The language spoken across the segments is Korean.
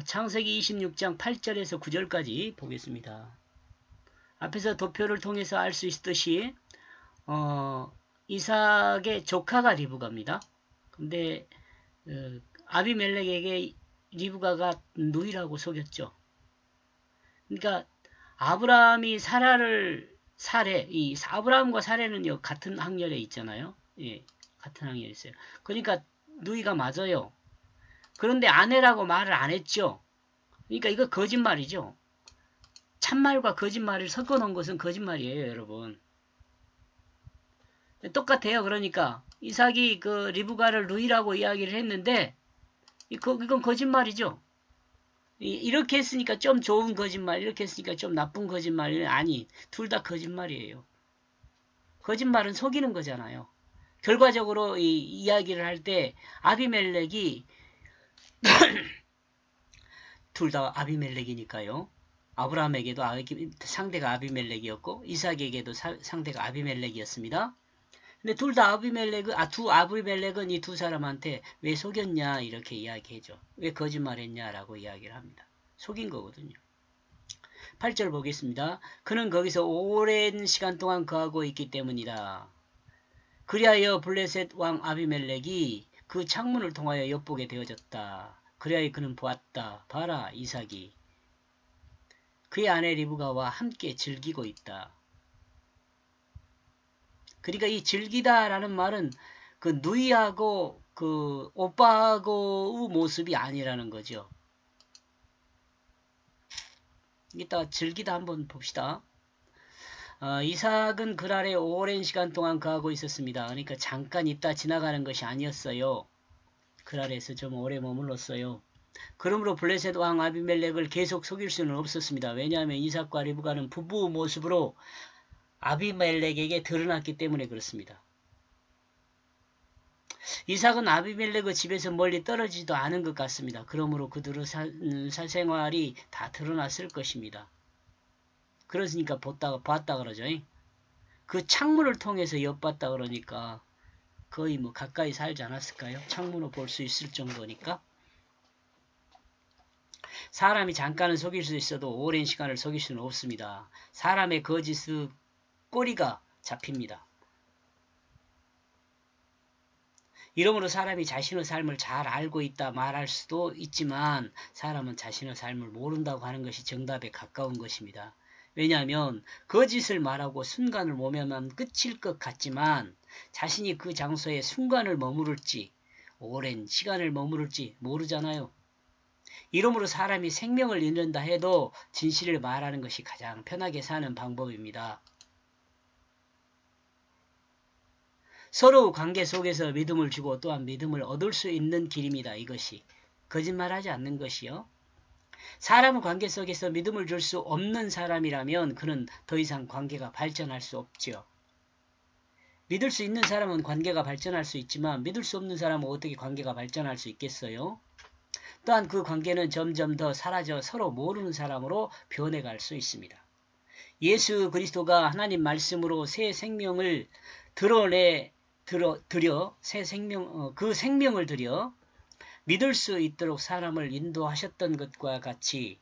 창세기 26장 8절에서 9절까지 보겠습니다. 앞에서 도표를 통해서 알 수 있듯이 이삭의 조카가 리브가입니다. 근데 아비멜렉에게 리브가가 누이라고 속였죠. 그러니까 아브라함이 사라를 이 아브라함과 사례는요 같은 학렬에 있잖아요. 예, 같은 학렬에 있어요. 그러니까 누이가 맞아요. 그런데 아내라고 말을 안 했죠. 그러니까 이거 거짓말이죠. 참말과 거짓말을 섞어 놓은 것은 거짓말이에요, 여러분. 똑같아요. 그러니까 이삭이 그 리브가를 누이라고 이야기를 했는데 이건 거짓말이죠. 이렇게 했으니까 좀 좋은 거짓말, 이렇게 했으니까 좀 나쁜 거짓말, 아니, 둘 다 거짓말이에요. 거짓말은 속이는 거잖아요. 결과적으로 이 이야기를 할 때 아비멜렉이 둘 다 아비멜렉이니까요. 아브라함에게도 상대가 아비멜렉이었고 이삭에게도 상대가 아비멜렉이었습니다. 근데 둘 다 아비멜렉은 이 두 사람한테 왜 속였냐 이렇게 이야기해줘. 왜 거짓말했냐라고 이야기를 합니다. 속인 거거든요. 8절 보겠습니다. 그는 거기서 오랜 시간 동안 거하고 있기 때문이다. 그리하여 블레셋 왕 아비멜렉이 그 창문을 통하여 엿보게 되어졌다. 그리하여 그는 보았다. 봐라 이삭이 그의 아내 리브가와 함께 즐기고 있다. 그러니까 이 즐기다라는 말은 그 누이하고 그 오빠하고의 모습이 아니라는 거죠. 이따 즐기다 한번 봅시다. 이삭은 그랄에 오랜 시간 동안 거하고 있었습니다. 그러니까 잠깐 있다 지나가는 것이 아니었어요. 그랄에서 좀 오래 머물렀어요. 그러므로 블레셋 왕 아비멜렉을 계속 속일 수는 없었습니다. 왜냐하면 이삭과 리브가는 부부 모습으로 아비멜렉에게 드러났기 때문에 그렇습니다. 이삭은 아비멜렉의 집에서 멀리 떨어지지도 않은 것 같습니다. 그러므로 그들의 사생활이 다 드러났을 것입니다. 그러니까 봤다 그러죠. 그 창문을 통해서 엿봤다 그러니까 거의 뭐 가까이 살지 않았을까요? 창문을 볼 수 있을 정도니까. 사람이 잠깐은 속일 수 있어도 오랜 시간을 속일 수는 없습니다. 사람의 거짓의 꼬리가 잡힙니다. 이러므로 사람이 자신의 삶을 잘 알고 있다 말할 수도 있지만 사람은 자신의 삶을 모른다고 하는 것이 정답에 가까운 것입니다. 왜냐하면 거짓을 말하고 순간을 모면만 끝일 것 같지만 자신이 그 장소에 순간을 머무를지 오랜 시간을 머무를지 모르잖아요. 이러므로 사람이 생명을 잃는다 해도 진실을 말하는 것이 가장 편하게 사는 방법입니다. 서로 관계 속에서 믿음을 주고 또한 믿음을 얻을 수 있는 길입니다. 이것이. 거짓말하지 않는 것이요. 사람은 관계 속에서 믿음을 줄 수 없는 사람이라면 그는 더 이상 관계가 발전할 수 없죠. 믿을 수 있는 사람은 관계가 발전할 수 있지만 믿을 수 없는 사람은 어떻게 관계가 발전할 수 있겠어요? 또한 그 관계는 점점 더 사라져 서로 모르는 사람으로 변해갈 수 있습니다. 예수 그리스도가 하나님 말씀으로 새 생명을 그 생명을 들여 믿을 수 있도록 사람을 인도하셨던 것과 같이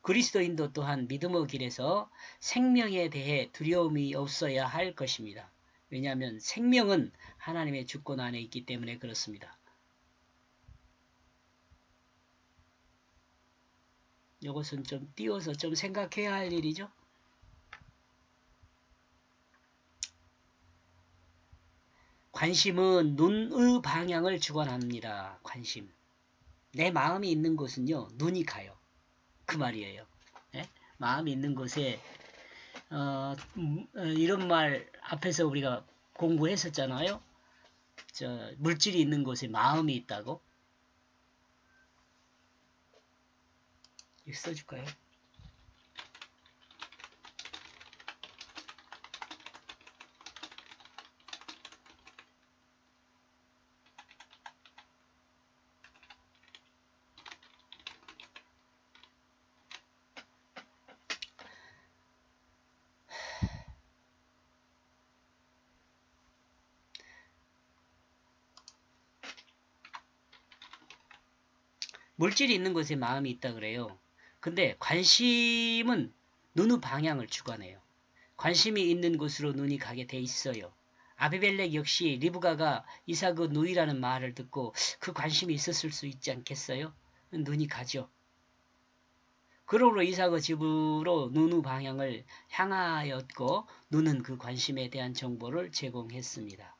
그리스도인도 또한 믿음의 길에서 생명에 대해 두려움이 없어야 할 것입니다. 왜냐하면 생명은 하나님의 주권 안에 있기 때문에 그렇습니다. 이것은 좀 띄워서 좀 생각해야 할 일이죠. 관심은 눈의 방향을 주관합니다. 관심. 내 마음이 있는 곳은요. 눈이 가요. 그 말이에요. 네? 마음이 있는 곳에 이런 말 앞에서 우리가 공부했었잖아요. 물질이 있는 곳에 마음이 있다고. 이거 써줄까요? 물질이 있는 곳에 마음이 있다 그래요. 근데 관심은 눈의 방향을 주관해요. 관심이 있는 곳으로 눈이 가게 돼 있어요. 아비멜렉 역시 리브가가 이삭의 누이라는 말을 듣고 그 관심이 있었을 수 있지 않겠어요? 눈이 가죠. 그러므로 이삭의 집으로 눈의 방향을 향하였고 눈은 그 관심에 대한 정보를 제공했습니다.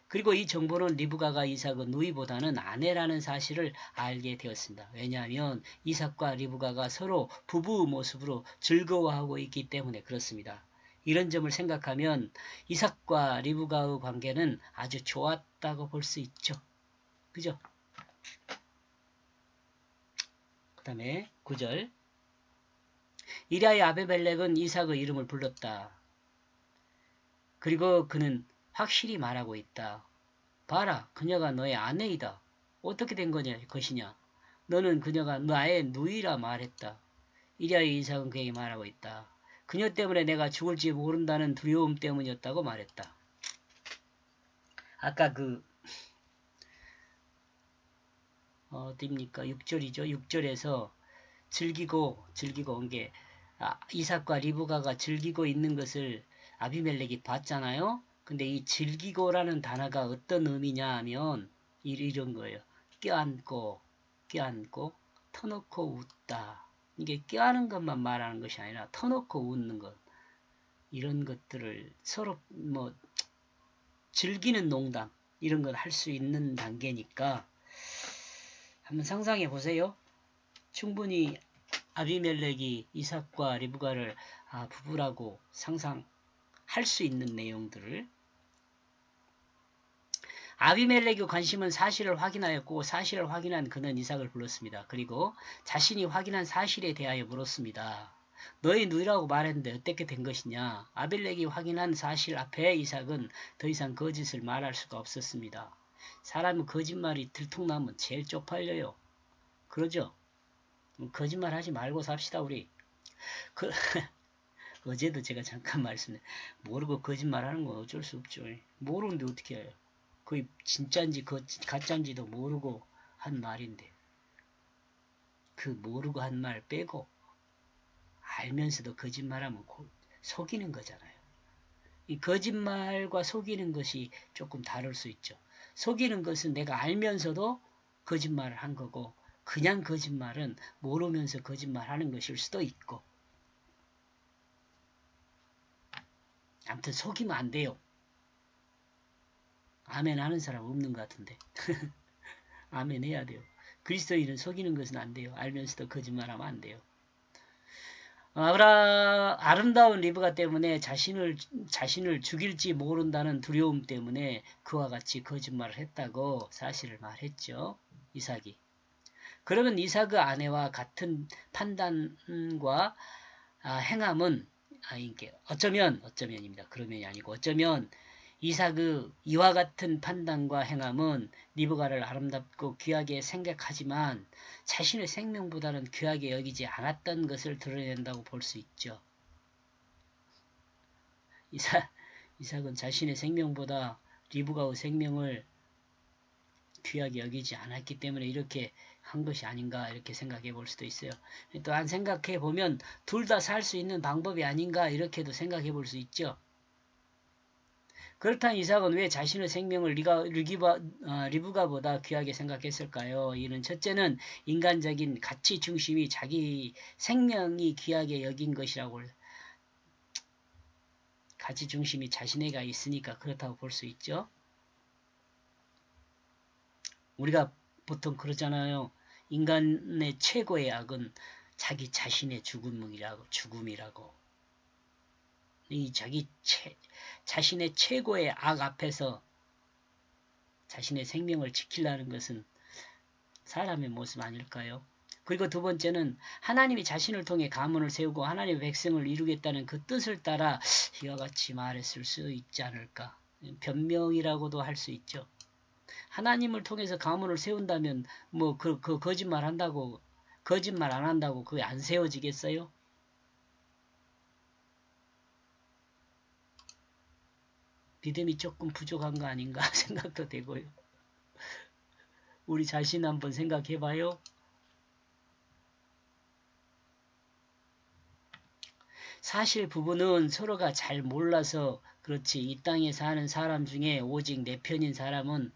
그리고 이 정보는 리브가가 이삭의 누이보다는 아내라는 사실을 알게 되었습니다. 왜냐하면 이삭과 리브가가 서로 부부의 모습으로 즐거워하고 있기 때문에 그렇습니다. 이런 점을 생각하면 이삭과 리브가의 관계는 아주 좋았다고 볼 수 있죠. 그죠? 그 다음에 9절 이리하여 아비멜렉은 이삭의 이름을 불렀다. 그리고 그는 확실히 말하고 있다. 봐라, 그녀가 너의 아내이다. 어떻게 된 것이냐? 너는 그녀가 나의 누이라 말했다. 이리하여 이삭은 그에게 말하고 있다. 그녀 때문에 내가 죽을지 모른다는 두려움 때문이었다고 말했다. 아까 어디입니까? 6절이죠. 6절에서 즐기고 온 게 이삭과 리브가가 즐기고 있는 것을 아비멜렉이 봤잖아요. 근데 이 즐기고라는 단어가 어떤 의미냐 하면 이런 거예요. 껴안고 터놓고 웃다. 이게 껴안는 것만 말하는 것이 아니라 터놓고 웃는 것. 이런 것들을 서로 즐기는 농담 이런 걸 할 수 있는 단계니까 한번 상상해 보세요. 충분히 아비멜렉이 이삭과 리브가를 부부라고 상상할 수 있는 내용들을 아비멜렉의 관심은 사실을 확인하였고 사실을 확인한 그는 이삭을 불렀습니다. 그리고 자신이 확인한 사실에 대하여 물었습니다. 너의 누이라고 말했는데 어떻게 된 것이냐? 아비멜렉이 확인한 사실 앞에 이삭은 더 이상 거짓을 말할 수가 없었습니다. 사람은 거짓말이 들통나면 제일 쪽팔려요. 그러죠? 거짓말 하지 말고 삽시다 우리. 어제도 제가 잠깐 말씀드렸는데 모르고 거짓말하는 건 어쩔 수 없죠. 모르는데 어떻게 해요? 거의 진짜인지 가짜인지도 모르고 한 말인데 그 모르고 한 말 빼고 알면서도 거짓말하면 속이는 거잖아요. 이 거짓말과 속이는 것이 조금 다를 수 있죠. 속이는 것은 내가 알면서도 거짓말을 한 거고 그냥 거짓말은 모르면서 거짓말하는 것일 수도 있고 아무튼 속이면 안 돼요. 아멘 하는 사람 없는 것 같은데 아멘 해야 돼요. 그리스도인은 속이는 것은 안 돼요. 알면서도 거짓말하면 안 돼요. 아름다운 리브가 때문에 자신을 죽일지 모른다는 두려움 때문에 그와 같이 거짓말을 했다고 사실을 말했죠. 이삭이. 그러면 이삭의 아내와 같은 판단과 행함은 어쩌면입니다. 그러면이 아니고 어쩌면 이삭의 이와 같은 판단과 행함은 리브가를 아름답고 귀하게 생각하지만 자신의 생명보다는 귀하게 여기지 않았던 것을 드러낸다고 볼 수 있죠. 이삭은 자신의 생명보다 리브가의 생명을 귀하게 여기지 않았기 때문에 이렇게 한 것이 아닌가 이렇게 생각해 볼 수도 있어요. 또한 생각해 보면 둘 다 살 수 있는 방법이 아닌가 이렇게도 생각해 볼 수 있죠. 그렇다면 이삭은 왜 자신의 생명을 리브가보다 귀하게 생각했을까요? 이는 첫째는 인간적인 가치 중심이 자기 생명이 귀하게 여긴 것이라고 가치 중심이 자신에게 있으니까 그렇다고 볼 수 있죠. 우리가 보통 그러잖아요. 인간의 최고의 악은 자기 자신의 죽음이라고. 이 자신의 최고의 악 앞에서 자신의 생명을 지키려는 것은 사람의 모습 아닐까요? 그리고 두 번째는 하나님이 자신을 통해 가문을 세우고 하나님의 백성을 이루겠다는 그 뜻을 따라 이와 같이 말했을 수 있지 않을까. 변명이라고도 할 수 있죠. 하나님을 통해서 가문을 세운다면 거짓말 안 한다고 그게 안 세워지겠어요? 믿음이 조금 부족한 거 아닌가 생각도 되고요. 우리 자신 한번 생각해봐요. 사실 부부는 서로가 잘 몰라서 그렇지 이 땅에 사는 사람 중에 오직 내 편인 사람은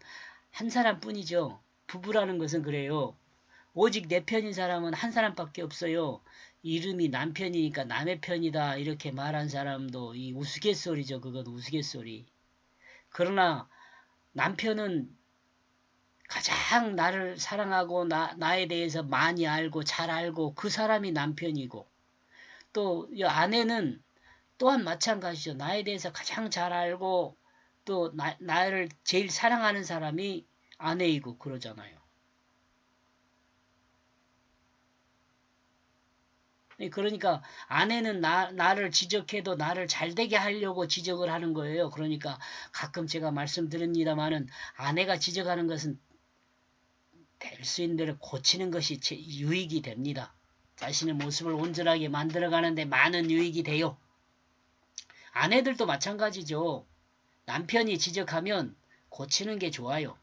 한 사람뿐이죠. 부부라는 것은 그래요. 오직 내 편인 사람은 한 사람밖에 없어요. 이름이 남편이니까 남의 편이다 이렇게 말한 사람도 이 우스갯소리죠. 그건 우스갯소리. 그러나 남편은 가장 나를 사랑하고 나에 대해서 많이 알고 잘 알고 그 사람이 남편이고 또 아내는 또한 마찬가지죠. 나에 대해서 가장 잘 알고 또 나를 제일 사랑하는 사람이 아내이고 그러잖아요. 그러니까 아내는 나를 지적해도 나를 잘되게 하려고 지적을 하는 거예요. 그러니까 가끔 제가 말씀드립니다마는 아내가 지적하는 것은 될 수 있는 대로 고치는 것이 유익이 됩니다. 자신의 모습을 온전하게 만들어가는데 많은 유익이 돼요. 아내들도 마찬가지죠. 남편이 지적하면 고치는 게 좋아요.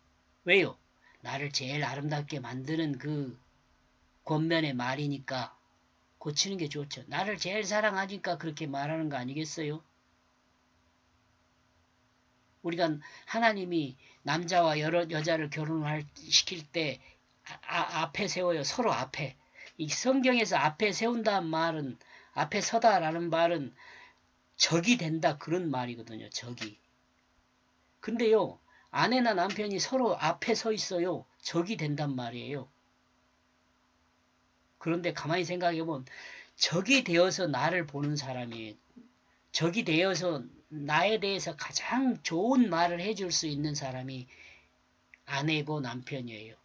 왜요? 나를 제일 아름답게 만드는 그 권면의 말이니까 고치는 게 좋죠. 나를 제일 사랑하니까 그렇게 말하는 거 아니겠어요? 우리가 하나님이 남자와 여자를 시킬 때 앞에 세워요. 서로 앞에. 이 성경에서 앞에 세운다는 말은 앞에 서다라는 말은 적이 된다 그런 말이거든요. 적이. 근데요. 아내나 남편이 서로 앞에 서 있어요. 적이 된단 말이에요. 그런데 가만히 생각해보면 적이 되어서 나를 보는 사람이 적이 되어서 나에 대해서 가장 좋은 말을 해줄 수 있는 사람이 아내고 남편이에요.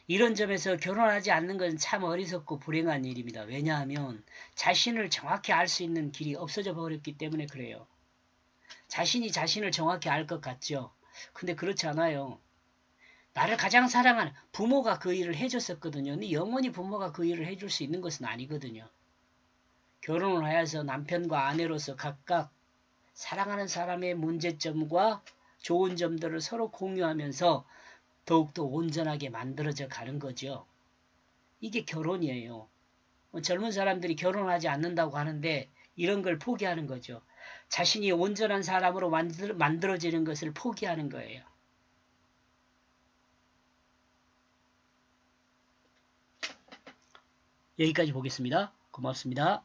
이런 점에서 결혼하지 않는 것은 참 어리석고 불행한 일입니다. 왜냐하면 자신을 정확히 알 수 있는 길이 없어져 버렸기 때문에 그래요. 자신이 자신을 정확히 알 것 같죠. 근데 그렇지 않아요. 나를 가장 사랑하는 부모가 그 일을 해줬었거든요. 근데 영원히 부모가 그 일을 해줄 수 있는 것은 아니거든요. 결혼을 하여서 남편과 아내로서 각각 사랑하는 사람의 문제점과 좋은 점들을 서로 공유하면서 더욱더 온전하게 만들어져 가는 거죠. 이게 결혼이에요. 젊은 사람들이 결혼하지 않는다고 하는데 이런 걸 포기하는 거죠. 자신이 온전한 사람으로 만들어지는 것을 포기하는 거예요. 여기까지 보겠습니다. 고맙습니다.